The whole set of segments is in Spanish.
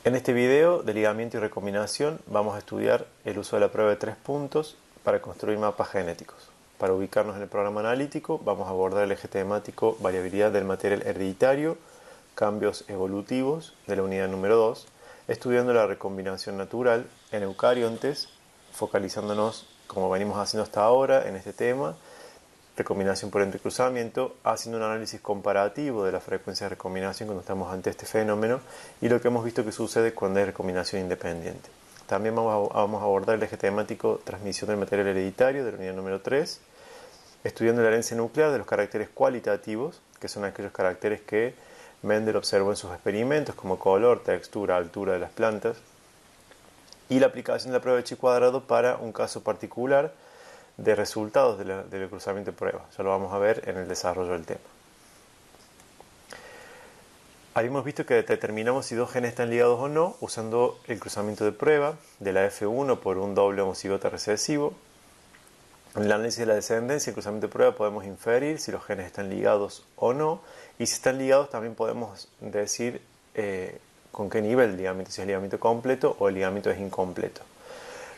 En este video de ligamiento y recombinación vamos a estudiar el uso de la prueba de 3 puntos para construir mapas genéticos. Para ubicarnos en el programa analítico vamos a abordar el eje temático variabilidad del material hereditario, cambios evolutivos de la unidad número 2, estudiando la recombinación natural en eucariontes, focalizándonos, como venimos haciendo hasta ahora en este tema, recombinación por entrecruzamiento, haciendo un análisis comparativo de la frecuencia de recombinación cuando estamos ante este fenómeno y lo que hemos visto que sucede cuando hay recombinación independiente. También vamos a abordar el eje temático transmisión del material hereditario de la unidad número 3, estudiando la herencia nuclear de los caracteres cualitativos, que son aquellos caracteres que Mendel observó en sus experimentos, como color, textura, altura de las plantas, y la aplicación de la prueba de chi cuadrado para un caso particular de resultados del cruzamiento de prueba. Ya lo vamos a ver en el desarrollo del tema. Habíamos visto que determinamos si dos genes están ligados o no usando el cruzamiento de prueba de la F1 por un doble homocigota recesivo. En el análisis de la descendencia, el cruzamiento de prueba, podemos inferir si los genes están ligados o no, y si están ligados también podemos decir con qué nivel el ligamiento, si es ligamiento completo o el ligamiento es incompleto.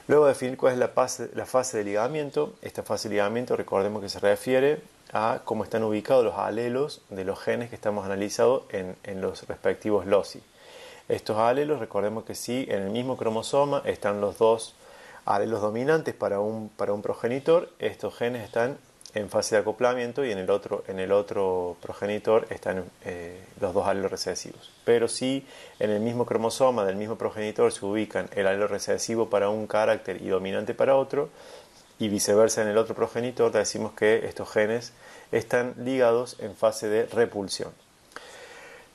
Luego definir cuál es la fase de ligamiento. Esta fase de ligamiento, recordemos que se refiere a cómo están ubicados los alelos de los genes que estamos analizando en los respectivos loci. Estos alelos, recordemos que si en el mismo cromosoma están los dos alelos dominantes para un progenitor, estos genes están en fase de acoplamiento y en el otro progenitor están los dos alelos recesivos. Pero si en el mismo cromosoma del mismo progenitor se ubican el alelo recesivo para un carácter y dominante para otro, y viceversa en el otro progenitor, decimos que estos genes están ligados en fase de repulsión.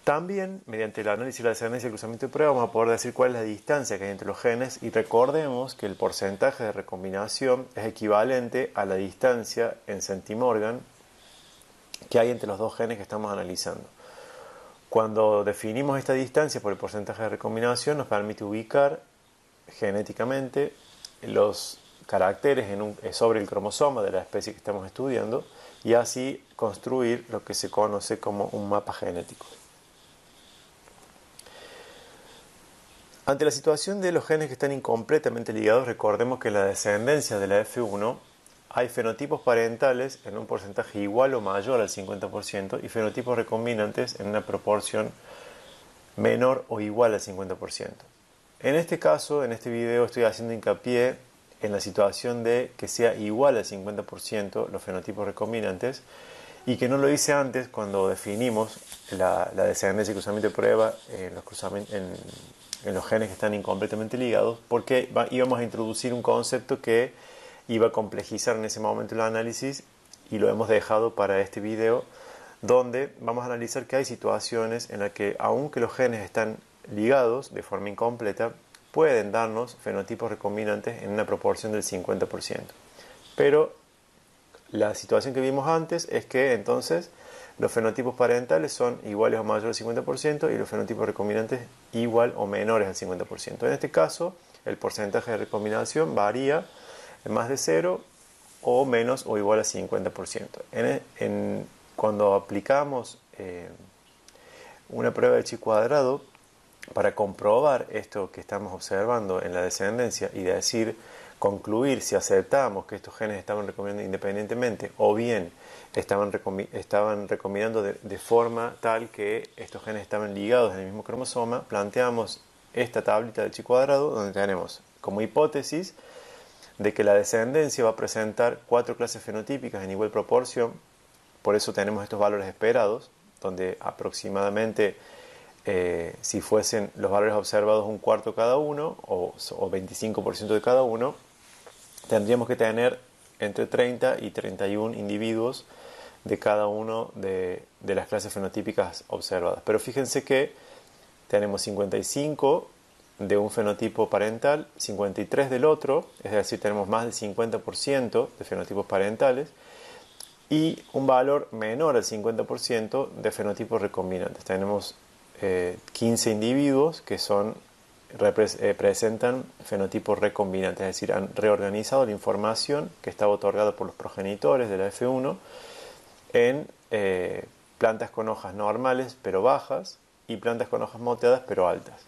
También, mediante el análisis de la descendencia y el cruzamiento de prueba, vamos a poder decir cuál es la distancia que hay entre los genes, y recordemos que el porcentaje de recombinación es equivalente a la distancia en centimorgan que hay entre los dos genes que estamos analizando. Cuando definimos esta distancia por el porcentaje de recombinación, nos permite ubicar genéticamente los caracteres sobre el cromosoma de la especie que estamos estudiando y así construir lo que se conoce como un mapa genético. Ante la situación de los genes que están incompletamente ligados, recordemos que en la descendencia de la F1 hay fenotipos parentales en un porcentaje igual o mayor al 50% y fenotipos recombinantes en una proporción menor o igual al 50%. En este caso, en este video, estoy haciendo hincapié en la situación de que sea igual al 50% los fenotipos recombinantes y que no lo hice antes cuando definimos la descendencia y cruzamiento de prueba en los genes que están incompletamente ligados, porque íbamos a introducir un concepto que iba a complejizar en ese momento el análisis y lo hemos dejado para este video, donde vamos a analizar que hay situaciones en las que, aunque los genes están ligados de forma incompleta, pueden darnos fenotipos recombinantes en una proporción del 50%. Pero la situación que vimos antes es que entonces los fenotipos parentales son iguales o mayores al 50% y los fenotipos recombinantes igual o menores al 50%. En este caso, el porcentaje de recombinación varía en más de 0 o menos o igual al 50%. Cuando aplicamos una prueba de chi cuadrado para comprobar esto que estamos observando en la descendencia y concluir si aceptamos que estos genes estaban recombinando independientemente o bien estaban recombinando de forma tal que estos genes estaban ligados en el mismo cromosoma, planteamos esta tablita de chi cuadrado donde tenemos como hipótesis de que la descendencia va a presentar 4 clases fenotípicas en igual proporción. Por eso tenemos estos valores esperados, donde aproximadamente si fuesen los valores observados un cuarto cada uno o 25% de cada uno, tendríamos que tener entre 30 y 31 individuos de cada uno de las clases fenotípicas observadas. Pero fíjense que tenemos 55 de un fenotipo parental, 53 del otro, es decir, tenemos más del 50% de fenotipos parentales y un valor menor al 50% de fenotipos recombinantes. Tenemos 15 individuos que presentan fenotipos recombinantes, es decir, han reorganizado la información que estaba otorgada por los progenitores de la F1 en plantas con hojas normales pero bajas y plantas con hojas moteadas pero altas.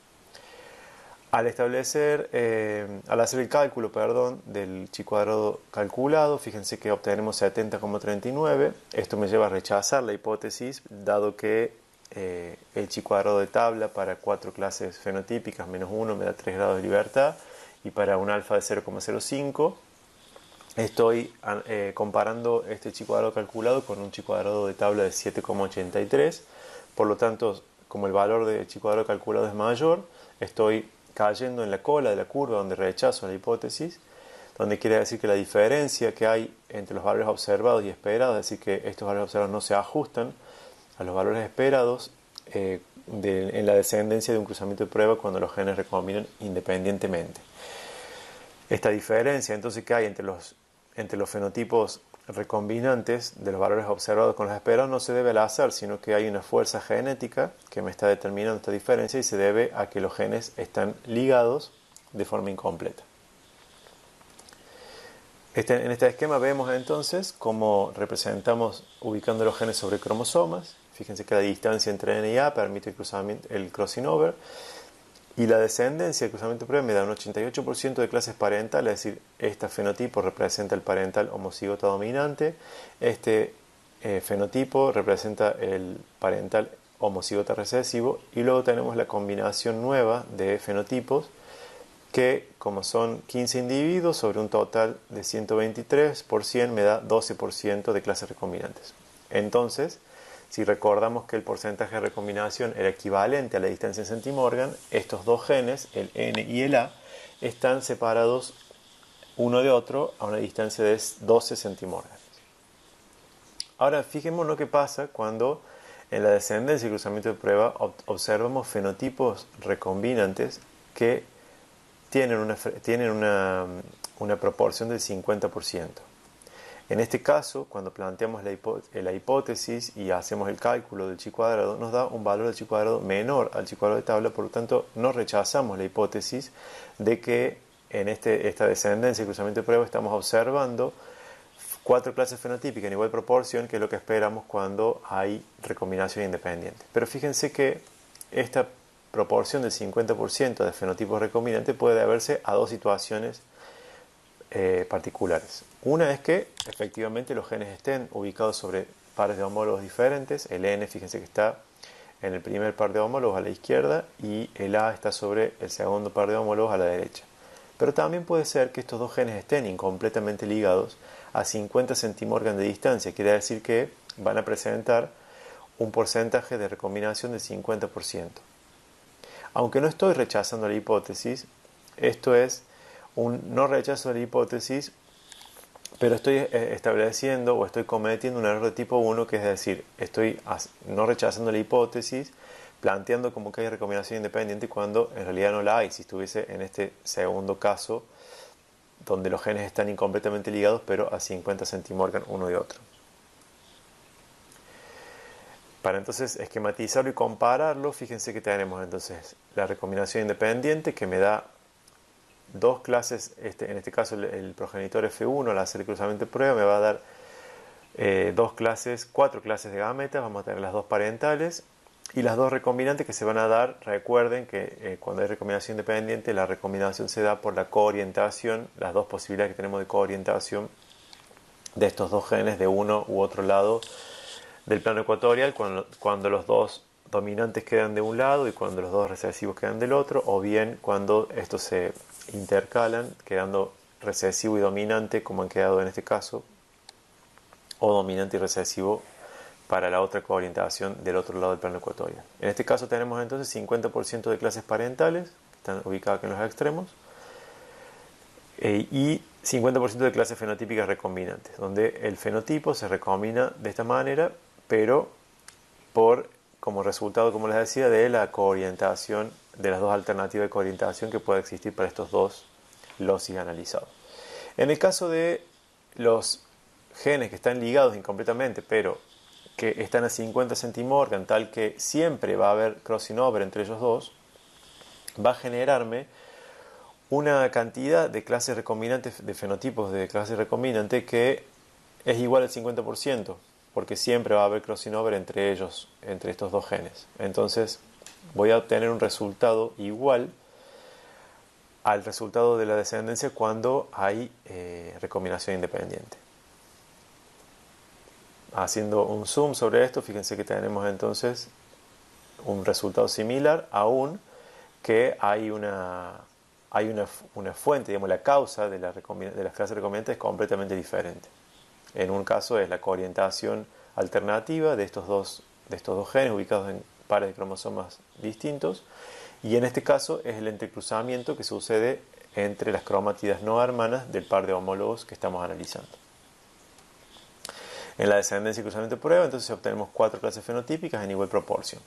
Al al hacer el cálculo, perdón, del chi cuadrado calculado, fíjense que obtenemos 70,39. Esto me lleva a rechazar la hipótesis, dado que el chi cuadrado de tabla para 4 clases fenotípicas menos 1 me da 3 grados de libertad, y para un alfa de 0,05 estoy comparando este chi cuadrado calculado con un chi cuadrado de tabla de 7,83. Por lo tanto, como el valor del chi cuadrado calculado es mayor, estoy cayendo en la cola de la curva donde rechazo la hipótesis, donde quiere decir que la diferencia que hay entre los valores observados y esperados, es decir, que estos valores observados no se ajustan a los valores esperados en la descendencia de un cruzamiento de prueba cuando los genes recombinan independientemente. Esta diferencia entonces que hay entre los fenotipos recombinantes de los valores observados con los esperados no se debe al azar, sino que hay una fuerza genética que me está determinando esta diferencia, y se debe a que los genes están ligados de forma incompleta. En este esquema vemos entonces cómo representamos ubicando los genes sobre cromosomas. Fíjense que la distancia entre N y A permite el crossing over. Y la descendencia del cruzamiento previo me da un 88% de clases parentales, es decir, este fenotipo representa el parental homocigota dominante, este fenotipo representa el parental homocigota recesivo, y luego tenemos la combinación nueva de fenotipos que, como son 15 individuos sobre un total de 123 por 100, me da 12% de clases recombinantes. Entonces, si recordamos que el porcentaje de recombinación era equivalente a la distancia en centimorgan, estos dos genes, el N y el A, están separados uno de otro a una distancia de 12 centimorgan. Ahora, fijémonos qué pasa cuando en la descendencia y cruzamiento de prueba observamos fenotipos recombinantes que tienen una proporción del 50%. En este caso, cuando planteamos la hipótesis y hacemos el cálculo del chi cuadrado, nos da un valor del chi cuadrado menor al chi cuadrado de tabla. Por lo tanto, no rechazamos la hipótesis de que en esta descendencia y cruzamiento de prueba estamos observando 4 clases fenotípicas en igual proporción, que es lo que esperamos cuando hay recombinación independiente. Pero fíjense que esta proporción del 50% de fenotipos recombinantes puede deberse a dos situaciones particulares. Una es que efectivamente los genes estén ubicados sobre pares de homólogos diferentes. El N, fíjense que está en el primer par de homólogos a la izquierda, y el A está sobre el segundo par de homólogos a la derecha. Pero también puede ser que estos dos genes estén incompletamente ligados a 50 centimorgan de distancia. Quiere decir que van a presentar un porcentaje de recombinación del 50%. Aunque no estoy rechazando la hipótesis, esto es un no rechazo de la hipótesis, pero estoy estableciendo o estoy cometiendo un error de tipo 1, que es decir, estoy no rechazando la hipótesis, planteando como que hay recombinación independiente cuando en realidad no la hay, si estuviese en este segundo caso, donde los genes están incompletamente ligados, pero a 50 centimorgan uno de otro. Para entonces esquematizarlo y compararlo, fíjense que tenemos entonces la recombinación independiente, que me da dos clases, en este caso el progenitor F1 al hacer el cruzamiento de prueba me va a dar cuatro clases de gametas. Vamos a tener las dos parentales y las dos recombinantes que se van a dar. Recuerden que cuando hay recombinación independiente, la recombinación se da por la coorientación, las dos posibilidades que tenemos de coorientación de estos dos genes de uno u otro lado del plano ecuatorial, cuando los dos dominantes quedan de un lado y cuando los dos recesivos quedan del otro, o bien cuando estos se intercalan, quedando recesivo y dominante, como han quedado en este caso, o dominante y recesivo para la otra coorientación del otro lado del plano ecuatorial. En este caso tenemos entonces 50% de clases parentales, que están ubicadas aquí en los extremos, y 50% de clases fenotípicas recombinantes, donde el fenotipo se recombina de esta manera, pero como resultado, como les decía, de la coorientación, de las dos alternativas de coorientación que puede existir para estos dos locis analizados. En el caso de los genes que están ligados incompletamente, pero que están a 50 centimorgan, tal que siempre va a haber crossing over entre ellos dos, va a generarme una cantidad de clases recombinantes, de fenotipos de clases recombinantes, que es igual al 50%, porque siempre va a haber crossing over entre ellos, entre estos dos genes. Entonces voy a obtener un resultado igual al resultado de la descendencia cuando hay recombinación independiente. Haciendo un zoom sobre esto, fíjense que tenemos entonces un resultado similar, aún que hay una fuente, digamos, la causa de las clases recombinantes es completamente diferente. En un caso es la coorientación alternativa de estos dos genes ubicados en pares de cromosomas distintos, y en este caso es el entrecruzamiento que sucede entre las cromátidas no hermanas del par de homólogos que estamos analizando. En la descendencia y cruzamiento de prueba, entonces obtenemos 4 clases fenotípicas en igual proporción.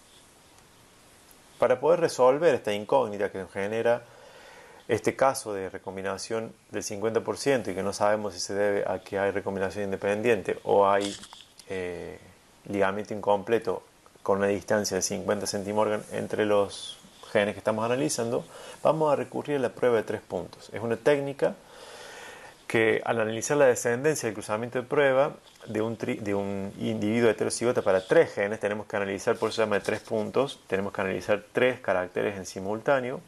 Para poder resolver esta incógnita que genera este caso de recombinación del 50% y que no sabemos si se debe a que hay recombinación independiente o hay ligamiento incompleto con una distancia de 50 centimorgan entre los genes que estamos analizando, vamos a recurrir a la prueba de 3 puntos. Es una técnica que al analizar la descendencia del cruzamiento de prueba de un individuo heterocigota para 3 genes, tenemos que analizar, por eso se llama de 3 puntos, tenemos que analizar 3 caracteres en simultáneo.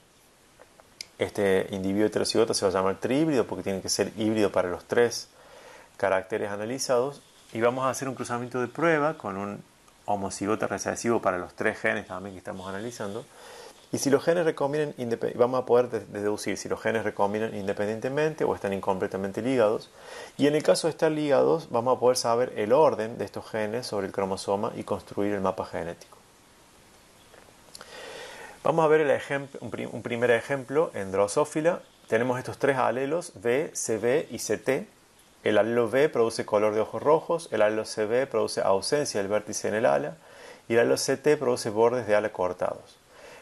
Este individuo heterocigota se va a llamar trihíbrido porque tiene que ser híbrido para los 3 caracteres analizados, y vamos a hacer un cruzamiento de prueba con un homocigota recesivo para los 3 genes también que estamos analizando. Y si los genes recombinan, vamos a poder deducir si los genes recombinan independientemente o están incompletamente ligados. Y en el caso de estar ligados, vamos a poder saber el orden de estos genes sobre el cromosoma y construir el mapa genético. Vamos a ver un primer ejemplo en Drosophila. Tenemos estos 3 alelos, V, CB y CT. El alelo V produce color de ojos rojos, el alelo CB produce ausencia del vértice en el ala y el alelo CT produce bordes de ala cortados.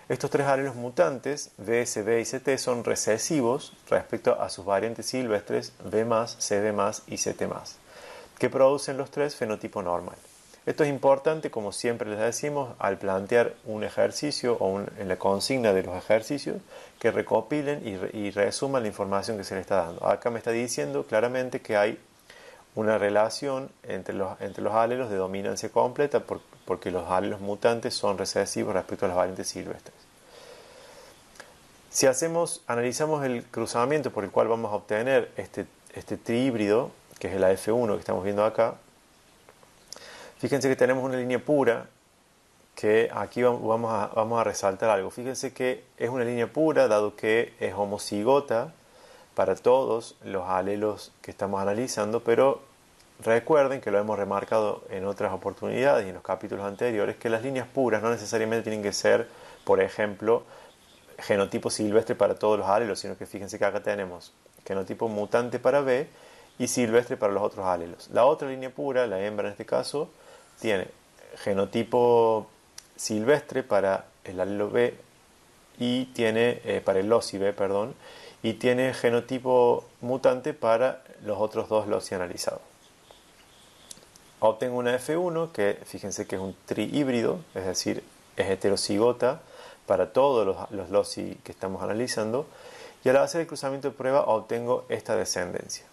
Estos 3 alelos mutantes, V, CB y CT, son recesivos respecto a sus variantes silvestres V+, CB+, y CT+, que producen los 3 fenotipo normal. Esto es importante, como siempre les decimos, al plantear un ejercicio o en la consigna de los ejercicios, que recopilen y resuman la información que se les está dando. Acá me está diciendo claramente que hay una relación entre los alelos de dominancia completa porque los alelos mutantes son recesivos respecto a las variantes silvestres. Si analizamos el cruzamiento por el cual vamos a obtener este trihíbrido, que es el AF1 que estamos viendo acá, fíjense que tenemos una línea pura, que aquí vamos a resaltar algo. Fíjense que es una línea pura, dado que es homocigota para todos los alelos que estamos analizando, pero recuerden que lo hemos remarcado en otras oportunidades y en los capítulos anteriores, que las líneas puras no necesariamente tienen que ser, por ejemplo, genotipo silvestre para todos los alelos, sino que fíjense que acá tenemos genotipo mutante para B y silvestre para los otros alelos. La otra línea pura, la hembra en este caso, tiene genotipo silvestre para el alelo B y tiene para el loci B, perdón, y tiene genotipo mutante para los otros 2 loci analizados. Obtengo una F1 que fíjense que es un trihíbrido, es decir, es heterocigota para todos los loci que estamos analizando, y al hacer el cruzamiento de prueba obtengo esta descendencia.